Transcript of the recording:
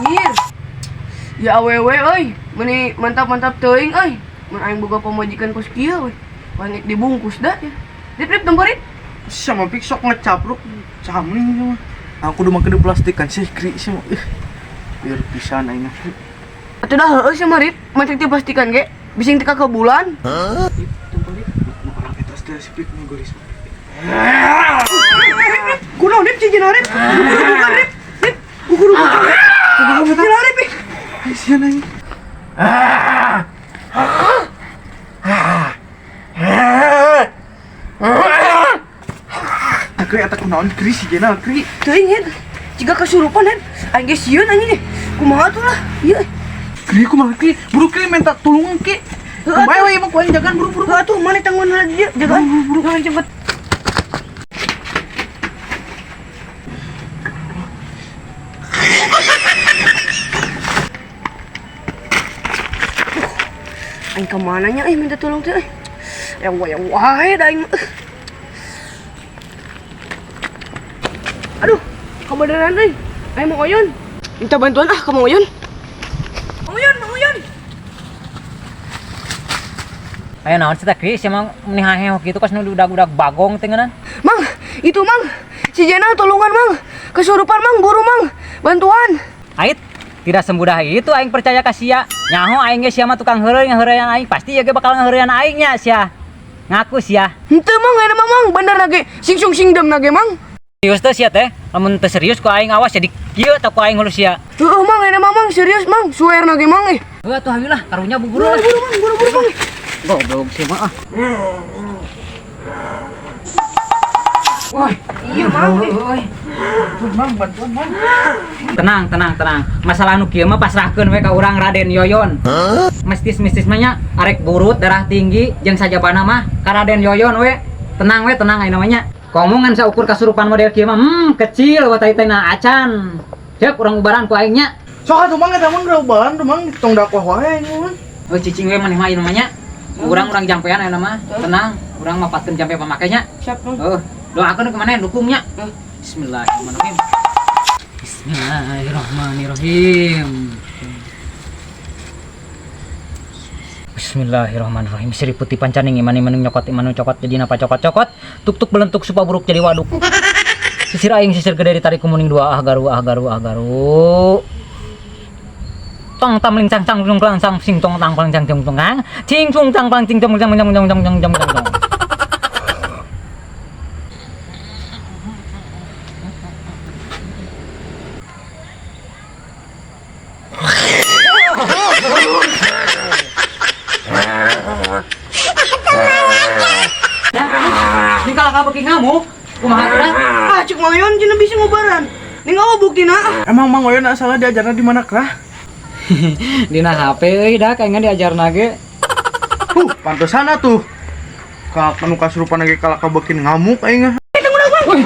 anjir. Ya awewe euy, meni mantap-mantap teuing euy. Mun aing boga pamajikan kos kieu we. Panik dibungkus dah ya. Rip temporit. Sama piksok ngecapruk camling mah. Aku udah makan di plastik kan sih kri sih mah. Biar pisan aing. Atuh dah heueuh sih Marit, macam ti pastikan ge. Bising teka ke bulan. Temporit. Orang kita teh speed nih goris. Kunaon Rip cincin Rip? Bukan Rip. Rip, guru bukan. Cincin Rip. Sian aing. Kri eta kunaon kri sih jenal kri. Teuing het. Ciga kesurupan het. Aing ge sieun anjing deh. Kumaha tuh lah. Ieu. Kri kumaha kri? Buru kri minta tolong ki. Bae we emang kuaing jagan buru-buru. Atuh mana tanggung lagi dia. Jagaan buru jangan cepet. Aing kemana nya minta tolong teh. Yang wae da aing. Aduh, kebenaran euy. Aing mau oyun. Minta bantuan ka Mang Oyun. Mang Oyun. Ayo naon sih Kri, si Mang meni haheo kitu kas nu udag-udag bagong teh ngeunan. Mang, itu Mang. Si Jenal tolongan Mang. Kesurupan Mang, buru Mang. Bantuan. Ait, tidak semudah itu aing percaya ka sia. Nyaho aing ge sia mah tukang ngeureuyang aing, pasti ya ge bakal ngeureuyang aing nya sia. Ngaku sia. Henteu Mang, aya mah Mang, bener lagi. Sing dam nage Mang. Serius teh sia teh, lamun teu serius ku aing awas jadi kieu tah ku aing hulus sia. Heeh Mang, aya mah Mang, serius Mang. Suwer nage Mang eh. Heuh atuh hayu karunya buburu lah. Buru Mang. Goblok sih mah ah. Wah, iya Mang. Mang bantuan mang. Tenang. Masalah nu kieu mah pasrahkeun we ka urang Raden Yoyon. Mistis mah nya arek burut darah tinggi jeung sajabana mah ka Raden Yoyon we. Tenang aya namanya. Komongan saukur kasurupan model kieu mah kecil wa teh-tehna acan. Cek urang ubaran ku aing nya. Sok atuh mang eta mang reubahan tuh mang tong dakwah wae nyuman. Oh cicing we maneh mah ieu namanya. Urang jampean aya mah. Tenang, urang mapatkeun jampe pamakainya. Siap Mang. Doakeun ke maneh dukungnya. Bismillahirrahmanirrahim. Bismillahirrahmanirrahim. Sri putih pancaning imani manung nyokot imanu cokot jadi napa cokot tuk belentuk supa buruk jadi waduk. Sisir aing sisir gede ditarik kumuning dua garu. Tong tamling cang jung sang sing tong tang paling cang jung kang cing cung cang paling cing jung. Ini kalau kau beki ngamuk, kumaha teh? Ah, cek Mang Oyun cenah bisa ngubaran. Ning apa buktina? Emang Mang Oyun asalnya diajarna di mana krah? Dina HP euy da kayaknya diajarna ge. Pantesan atuh. Ka anu kasurupan lagi kalak kabekin ngamuk aing. Tunggu Mang.